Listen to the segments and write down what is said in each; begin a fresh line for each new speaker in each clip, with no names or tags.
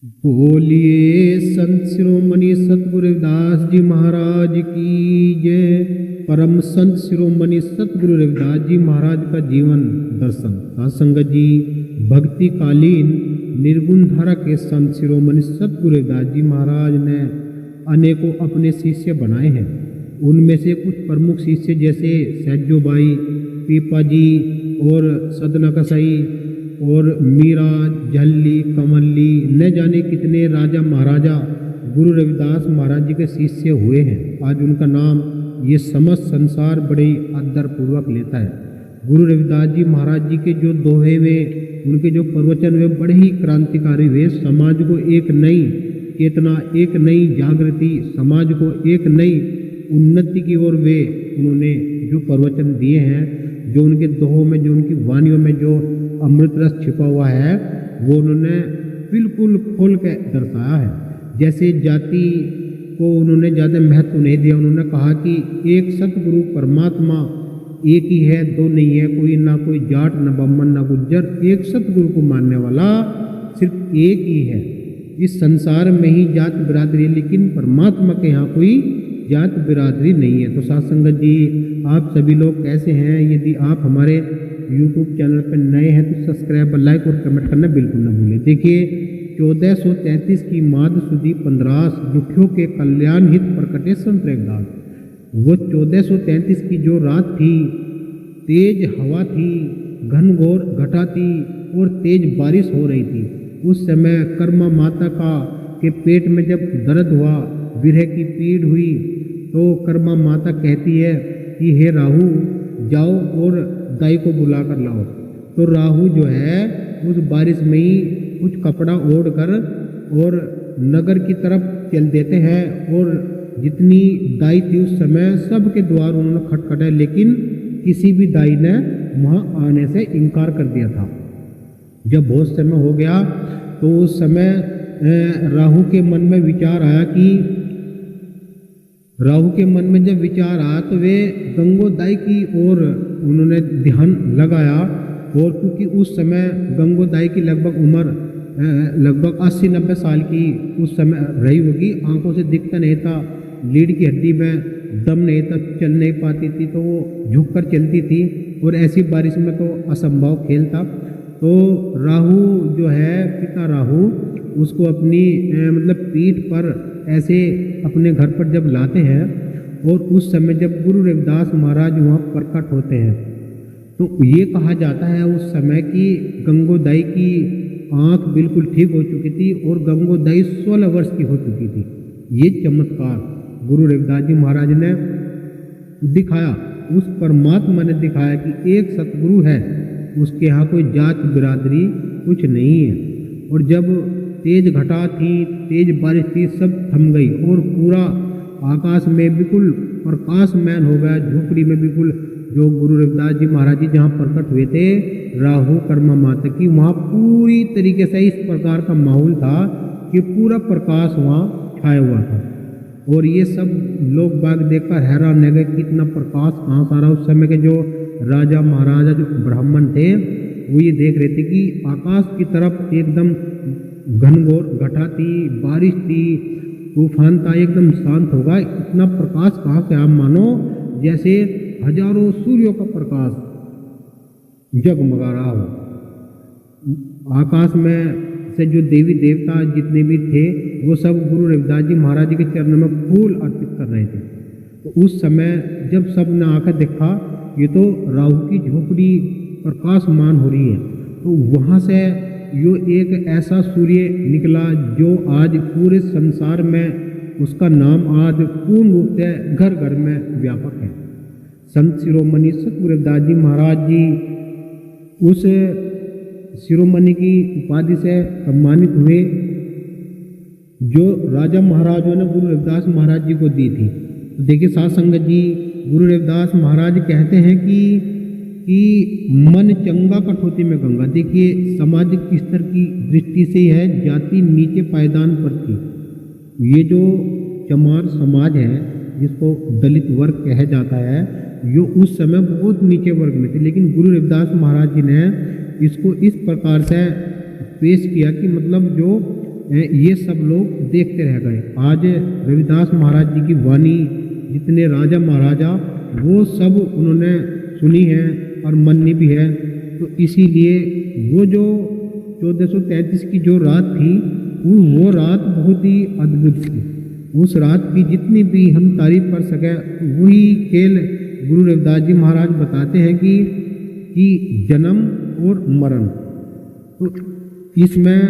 बोलिए संत शिरोमणि सतगुरु रविदास जी महाराज की जय। परम संत शिरोमणि सतगुरु रविदास जी महाराज का जीवन दर्शन। साधुसंगत जी, भक्ति कालीन निर्गुण धारा के संत शिरोमणि सतगुरु रविदास जी महाराज ने अनेकों अपने शिष्य बनाए हैं। उनमें से कुछ प्रमुख शिष्य जैसे सहजोबाई, पीपा जी और सदना कसाई और मीरा, झल्ली, कमल्ली, न जाने कितने राजा महाराजा गुरु रविदास महाराज जी के शिष्य हुए हैं। आज उनका नाम ये समस्त संसार बड़े आदर पूर्वक लेता है। गुरु रविदास जी महाराज जी के जो दोहे वे, उनके जो प्रवचन वे बड़े ही क्रांतिकारी हुए। समाज को एक नई चेतना, एक नई जागृति, समाज को एक नई उन्नति की ओर वे उन्होंने जो प्रवचन दिए हैं, जो उनके दोहों में, जो उनकी वाणियों में जो अमृत रस छिपा हुआ है, वो उन्होंने बिल्कुल खोल के दर्शाया है। जैसे जाति को उन्होंने ज़्यादा महत्व नहीं दिया। उन्होंने कहा कि एक सतगुरु परमात्मा एक ही है, दो नहीं है, कोई ना कोई जाट, न ब्राह्मण, न गुज्जर, एक सतगुरु को मानने वाला सिर्फ एक ही है। इस संसार में ही जात बिरादरी है, लेकिन परमात्मा के यहाँ कोई जात बिरादरी नहीं है। तो साध संगत जी, आप सभी लोग कैसे हैं? यदि आप हमारे YouTube चैनल पर नए हैं तो सब्सक्राइब, लाइक और कमेंट करना बिल्कुल न भूलें। देखिए, 1433 की माद सुदी 15 दुखियों के कल्याण हित प्रकटे संत रविदास। वो 1433 की जो रात थी, तेज हवा थी, घनघोर घटा थी और तेज बारिश हो रही थी। उस समय कर्मा माता के पेट में जब दर्द हुआ, विरह की पीड़ हुई, तो कर्मा माता कहती है कि हे राहु, जाओ और दाई को बुला कर लाओ। तो राहु जो है उस बारिश में ही कुछ कपड़ा ओढ़ कर और नगर की तरफ चल देते हैं। और जितनी दाई थी उस समय, सबके द्वार उन्होंने खटखटाए, लेकिन किसी भी दाई ने वहाँ आने से इनकार कर दिया था। जब बहुत समय हो गया तो उस समय राहु के मन में विचार आया जब विचार आया तो वे गंगोदाई की ओर उन्होंने ध्यान लगाया। और क्योंकि उस समय गंगोदाई की लगभग उम्र लगभग 80-90 साल की उस समय रही होगी। आंखों से दिखता नहीं था, लीड की हड्डी में दम नहीं था, चल नहीं पाती थी, तो वो झुक कर चलती थी। और ऐसी बारिश में तो असंभव खेल था। तो राहु जो है, पिता राहु, उसको अपनी मतलब पीठ पर ऐसे अपने घर पर जब लाते हैं, और उस समय जब गुरु रविदास महाराज वहाँ प्रकट होते हैं, तो ये कहा जाता है उस समय कि गंगोदाई की आँख बिल्कुल ठीक हो चुकी थी और गंगोदाई 16 वर्ष की हो चुकी थी। ये चमत्कार गुरु रविदास जी महाराज ने दिखाया, उस परमात्मा ने दिखाया कि एक सतगुरु है, उसके यहाँ कोई जात बिरादरी कुछ नहीं है। और जब तेज घटा थी, तेज बारिश थी, सब थम गई और पूरा आकाश में बिल्कुल प्रकाशमय हो गया। झोपड़ी में बिल्कुल जो गुरु रविदास जी महाराज जी जहाँ प्रकट हुए थे, राहु कर्मा माता की, वहाँ पूरी तरीके से इस प्रकार का माहौल था कि पूरा प्रकाश वहाँ छाया हुआ था। और ये सब लोग बाग देखकर हैरान रह गए, कितना प्रकाश कहाँ सारा। उस समय के जो राजा महाराजा, जो ब्राह्मण थे, वो ये देख रहे थे कि आकाश की तरफ एकदम घनघोर घटा थी, बारिश थी, तूफान था, एकदम शांत होगा। इतना प्रकाश कहाँ से? आप मानो जैसे हजारों सूर्यों का प्रकाश जगमगा रहा हो। आकाश में से जो देवी देवता जितने भी थे, वो सब गुरु रविदास जी महाराज जी के चरणों में फूल अर्पित कर रहे थे। तो उस समय जब सब ने आकर देखा, ये तो राहु की झोपड़ी प्रकाशमान हो रही है। तो वहाँ से यो एक ऐसा सूर्य निकला जो आज पूरे संसार में उसका नाम आज पूर्ण रूप से घर घर में व्यापक है। संत शिरोमणि सतगुरु रविदास जी महाराज जी उस शिरोमणि की उपाधि से सम्मानित हुए, जो राजा महाराजों ने गुरु रविदास महाराज जी को दी थी। तो देखिए साध संगत जी, गुरु रविदास महाराज कहते हैं कि मन चंगा कठौती में गंगा। देखिए, सामाजिक स्तर की दृष्टि से है जाति नीचे पायदान पर थी। ये जो चमार समाज है, जिसको दलित वर्ग कहा जाता है, ये उस समय बहुत नीचे वर्ग में थे। लेकिन गुरु रविदास महाराज जी ने इसको इस प्रकार से पेश किया कि मतलब जो ये सब लोग देखते रह गए। आज रविदास महाराज जी की वाणी जितने राजा महाराजा वो सब उन्होंने सुनी है और मानी भी है। तो इसीलिए वो जो 1433 की जो रात थी वो रात बहुत ही अद्भुत थी। उस रात की जितनी भी हम तारीफ कर सकें वही खेल गुरु रविदास जी महाराज बताते हैं कि जन्म और मरण, तो इसमें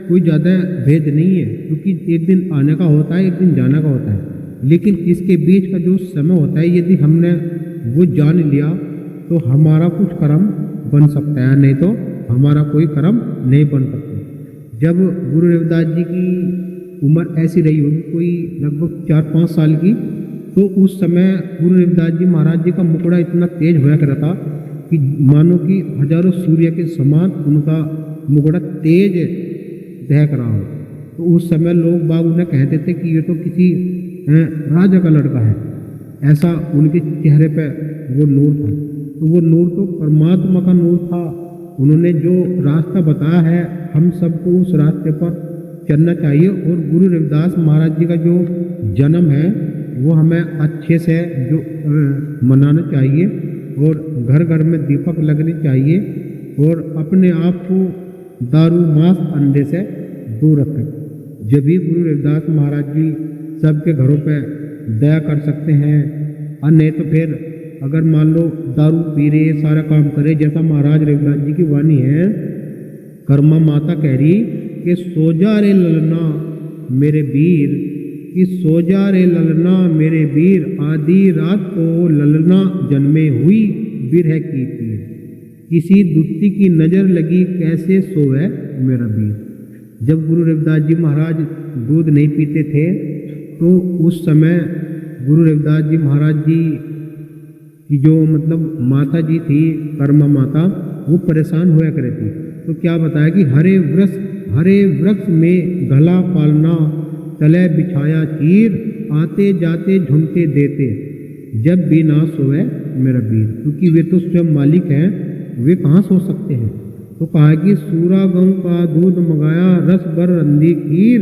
कोई ज़्यादा भेद नहीं है, क्योंकि एक दिन आने का होता है, एक दिन जाने का होता है। लेकिन इसके बीच का जो समय होता है, यदि हमने वो जान लिया तो हमारा कुछ कर्म बन सकता है, नहीं तो हमारा कोई कर्म नहीं बन सकता। जब गुरु रविदास जी की उम्र ऐसी रही होगी, कोई लगभग 4-5 साल की, तो उस समय गुरु रविदास जी महाराज जी का मुखड़ा इतना तेज होया करता था कि मानो कि हजारों सूर्य के समान उनका मुखड़ा तेज दहक रहा हो। तो उस समय लोग बाग उन्हें कहते थे कि ये तो किसी राजा का लड़का है, ऐसा उनके चेहरे पे वो नूर था। तो वो नूर तो परमात्मा का नूर था। उन्होंने जो रास्ता बताया है, हम सबको उस रास्ते पर चलना चाहिए। और गुरु रविदास महाराज जी का जो जन्म है वो हमें अच्छे से जो मनाना चाहिए, और घर घर में दीपक लगने चाहिए, और अपने आप को दारू मांस अंडे से दूर रखें। जब भी गुरु रविदास महाराज जी सबके घरों पे दया कर सकते हैं। और नहीं तो फिर अगर मान लो दारू पी रहे, सारा काम करे, जैसा महाराज रविदास जी की वाणी है, कर्मा माता कह रही कि सो जा रे ललना मेरे वीर, कि सो जा रे ललना मेरे वीर, आधी रात को ललना जन्मे हुई बिरह की पीर, किसी दुत्ती की नज़र लगी कैसे सोवे मेरा वीर। जब गुरु रविदास जी महाराज दूध नहीं पीते थे तो उस समय गुरु रविदास जी महाराज जी की जो मतलब माता जी थी, कर्मा माता, वो परेशान होया करे थी। तो क्या बताया कि हरे वृक्ष में गला पालना, तले बिछाया चीर, आते जाते झुमके देते, जब भी ना सोए मेरा वीर। क्योंकि वे तो स्वयं मालिक हैं, वे कहाँ सो सकते हैं। तो कहा कि सूरा गऊ का दूध मंगाया, रस भर रंधी खीर,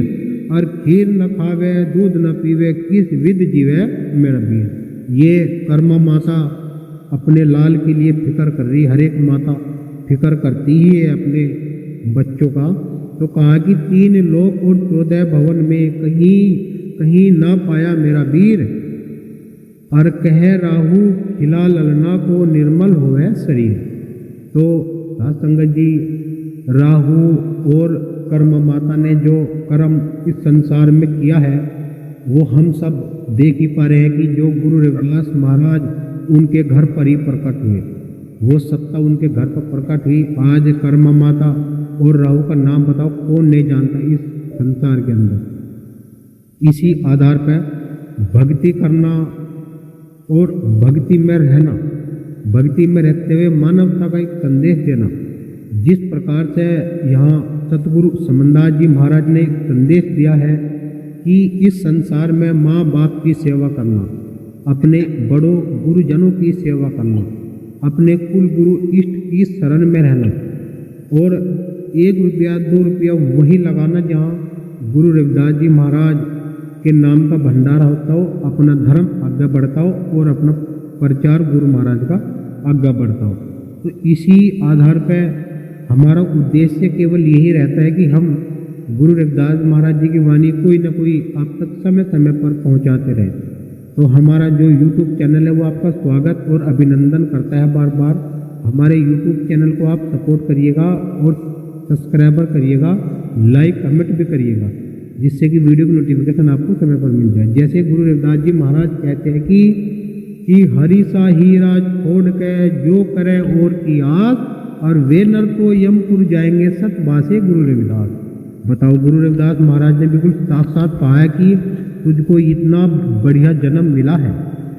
और खीर न खावे दूध न पीवे, किस विध जीवे मेरा वीर। ये कर्मा माता अपने लाल के लिए फिक्र कर रही, हर एक माता फिक्र करती ही है अपने बच्चों का। तो कहा कि 3 लोक और 14 भवन में कहीं ना पाया मेरा वीर, और कह राहु खिला ललना को निर्मल होवे शरीर। तो साध संगत जी, राहु और कर्म माता ने जो कर्म इस संसार में किया है वो हम सब देख ही पा रहे हैं कि जो गुरु रविदास महाराज उनके घर पर ही प्रकट हुए, वो सत्ता उनके घर पर प्रकट हुई। आज कर्म माता और राहु का नाम बताओ, कौन नहीं जानता इस संसार के अंदर। इसी आधार पर भक्ति करना और भक्ति में रहना, भक्ति में रहते हुए मानवता का एक संदेश देना। जिस प्रकार से यहाँ सतगुरु समनदास जी महाराज ने एक संदेश दिया है कि इस संसार में माँ बाप की सेवा करना, अपने बड़ों गुरुजनों की सेवा करना, अपने कुल गुरु इष्ट की शरण में रहना, और 1 रुपया 2 रुपया वही लगाना जहाँ गुरु रविदास जी महाराज के नाम का भंडारा होता हो, अपना धर्म आगे बढ़ता हो और अपना प्रचार गुरु महाराज का आगे बढ़ता हो। तो इसी आधार पर हमारा उद्देश्य केवल यही रहता है कि हम गुरु रविदास महाराज जी की वाणी कोई न कोई आप तक समय समय पर पहुंचाते रहें। तो हमारा जो YouTube चैनल है वो आपका स्वागत और अभिनंदन करता है बार बार। हमारे YouTube चैनल को आप सपोर्ट करिएगा और सब्सक्राइबर करिएगा, लाइक कमेंट भी करिएगा, जिससे कि वीडियो की नोटिफिकेशन आपको समय पर मिल जाए। जैसे गुरु रविदास जी महाराज कहते हैं कि हरि सा हीरा छोड़ के जो करे और की आस, और वे नर तो यमपुर जाएंगे सत बासे गुरु रविदास। बताओ, गुरु रविदास महाराज ने बिल्कुल साफ साफ कहा है कि तुझको इतना बढ़िया जन्म मिला है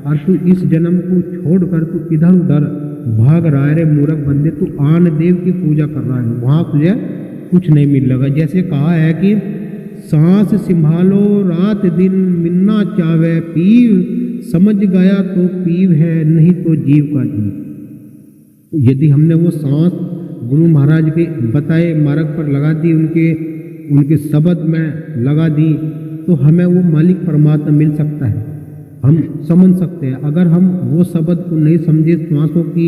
और तू इस जन्म को छोड़कर तू इधर उधर भाग रहा है रे मूर्ख बंदे, तू आन देव की पूजा कर रहा है, वहाँ तुझे कुछ नहीं मिलेगा। जैसे कहा है कि सांस संभालो रात दिन मिलना चावे पीव, समझ गया तो पीव है नहीं तो जीव का जीव। यदि हमने वो सांस गुरु महाराज के बताए मार्ग पर लगा दी, उनके उनके शब्द में लगा दी तो हमें वो मालिक परमात्मा मिल सकता है, हम समझ सकते हैं। अगर हम वो शब्द को नहीं समझे, श्वासों की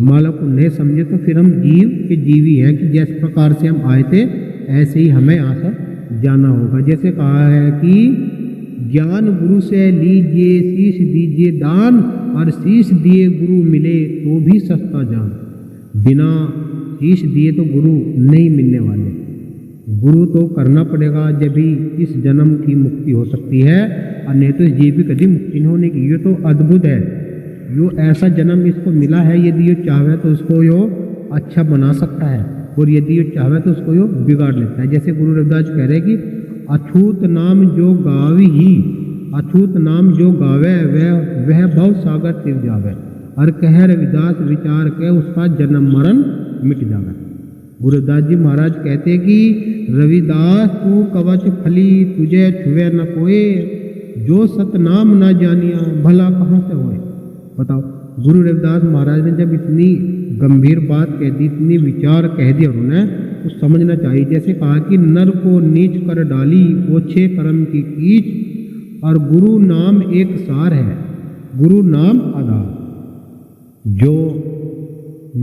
माला को नहीं समझे, तो फिर हम जीव के जीवी हैं कि जिस प्रकार से हम आए थे ऐसे ही हमें यहाँ से जाना होगा। जैसे कहा है कि ज्ञान गुरु से लीजिए शीश दीजिए दान, और शीश दिए गुरु मिले तो भी सस्ता जान। बिना शीश दिए तो गुरु नहीं मिलने वाले, गुरु तो करना पड़ेगा, जब भी इस जन्म की मुक्ति हो सकती है, और नहीं तो इस जीव की कभी मुक्ति नहीं होने की। ये तो अद्भुत है, जो ऐसा जन्म इसको मिला है, यदि ये चाहे तो उसको यो अच्छा बना सकता है, और यदि ये चाहे तो उसको यो बिगाड़ लेता है। जैसे गुरु रविदास कह रहे हैं कि अछूत नाम जो गावी ही, अछूत नाम जो गावे वह भव सागर तिर जावे, और कह रविदास विचार के उसका जन्म मरण मिट जावे। गुरु रविदास जी महाराज कहते हैं कि रविदास तू कवच फली तुझे छुए न कोई, जो सतनाम न जानिया भला कहाँ से होए। बताओ, गुरु रविदास महाराज ने जब इतनी गंभीर बात कह दी, इतनी विचार कह दिया उन्होंने, तो समझना चाहिए। जैसे कहा कि नर को नीच कर डाली ओछे कर्म की कीच, और गुरु नाम एक सार है, गुरु नाम आधार। जो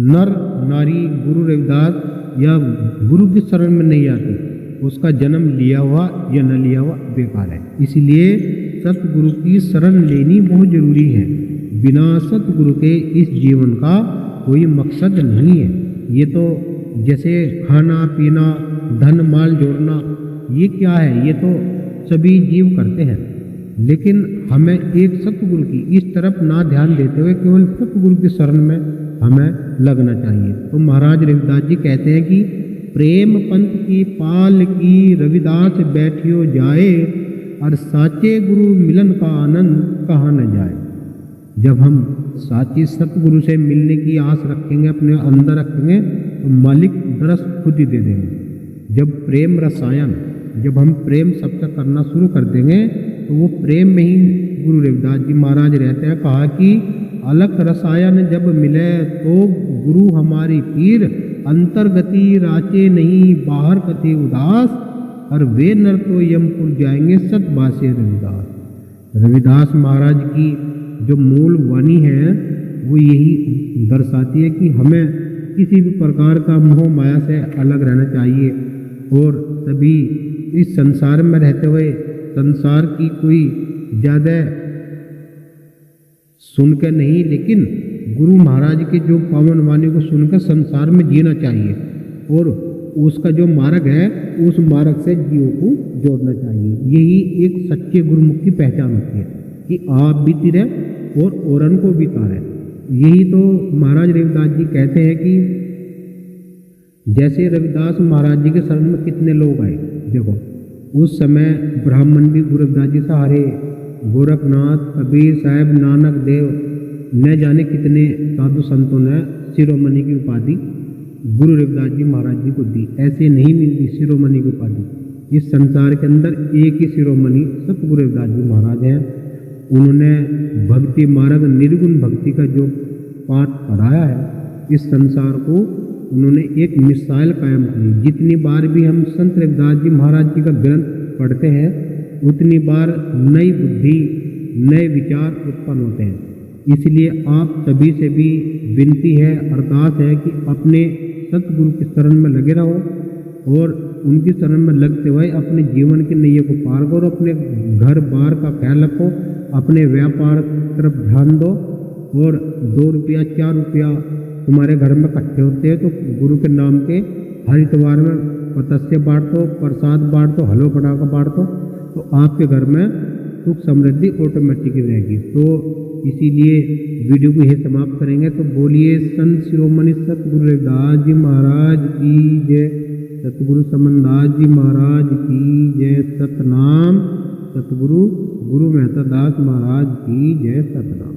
नर नारी गुरु रविदास या गुरु की शरण में नहीं आती, उसका जन्म लिया हुआ या न लिया हुआ बेकार है। इसलिए सतगुरु की शरण लेनी बहुत जरूरी है। बिना सतगुरु के इस जीवन का कोई मकसद नहीं है। ये तो जैसे खाना पीना धन माल जोड़ना, ये क्या है, ये तो सभी जीव करते हैं, लेकिन हमें एक सतगुरु की इस तरफ ना ध्यान देते हुए केवल सतगुरु की शरण में हमें लगना चाहिए। तो महाराज रविदास जी कहते हैं कि प्रेम पंथ की पाल की रविदास बैठियो जाए, और साचे गुरु मिलन का आनंद कहाँ न जाए। जब हम साची सतगुरु से मिलने की आस रखेंगे, अपने अंदर रखेंगे, तो मालिक दरस खुद ही दे देंगे। जब प्रेम रसायन, जब हम प्रेम सबसे करना शुरू कर देंगे, तो वो प्रेम में ही गुरु रविदास जी महाराज रहते हैं। कहा कि अलख रसायन जब मिले तो गुरु हमारी पीर, अंतर्गति राचे नहीं बाहर कथे उदास, और वे नर तो यमपुर जाएंगे सतबासे रविदास। रविदास महाराज की जो मूल वाणी है वो यही दर्शाती है कि हमें किसी भी प्रकार का मोह माया से अलग रहना चाहिए, और सभी इस संसार में रहते हुए संसार की कोई ज़्यादा सुनकर नहीं, लेकिन गुरु महाराज के जो पावन वाणी को सुनकर संसार में जीना चाहिए, और उसका जो मार्ग है उस मार्ग से जीवों को जोड़ना चाहिए। यही एक सच्चे गुरुमुख की पहचान होती है कि आप भी तिरे और औरन को भी तारे। यही तो महाराज रविदास जी कहते हैं कि जैसे रविदास महाराज जी के शरण में कितने लोग आए, देखो उस समय ब्राह्मण भी गुरु रविदास जी से हारे, गोरखनाथ, कबीर साहब, नानक देव, न जाने कितने साधु संतों ने शिरोमणि की उपाधि गुरु रविदास जी महाराज जी को दी। ऐसे नहीं मिलती शिरोमणि की उपाधि। इस संसार के अंदर एक ही शिरोमणि सतगुरु रविदास जी महाराज हैं। उन्होंने भक्ति मार्ग निर्गुण भक्ति का जो पाठ पढ़ाया है, इस संसार को उन्होंने एक मिसाल कायम की। जितनी बार भी हम संत रविदास जी महाराज जी का ग्रंथ पढ़ते हैं, उतनी बार नई बुद्धि नए विचार उत्पन्न होते हैं। इसलिए आप सभी से भी विनती है, अरदास है कि अपने सतगुरु की शरण में लगे रहो, और उनकी शरण में लगते हुए अपने जीवन की नैया को पार करो। अपने घर बार का ख्याल रखो, अपने व्यापार तरफ ध्यान दो, और 2 रुपया 4 रुपया तुम्हारे घर में इकट्ठे होते हैं तो गुरु के नाम के हर इतवार में पतस्य बांट दो, प्रसाद बांट दो, हलवा पटाखा बांट दो, तो आपके घर में सुख समृद्धि ऑटोमेटिक रहेगी। तो इसीलिए वीडियो को यही समाप्त करेंगे। तो बोलिए संत शिरोमणि सतगुरु रविदास जी महाराज की जय, सतगुरु समनदास जी महाराज की जय, सतनाम। सतगुरु गुरु मेहता दास महाराज की जय, सतनाम।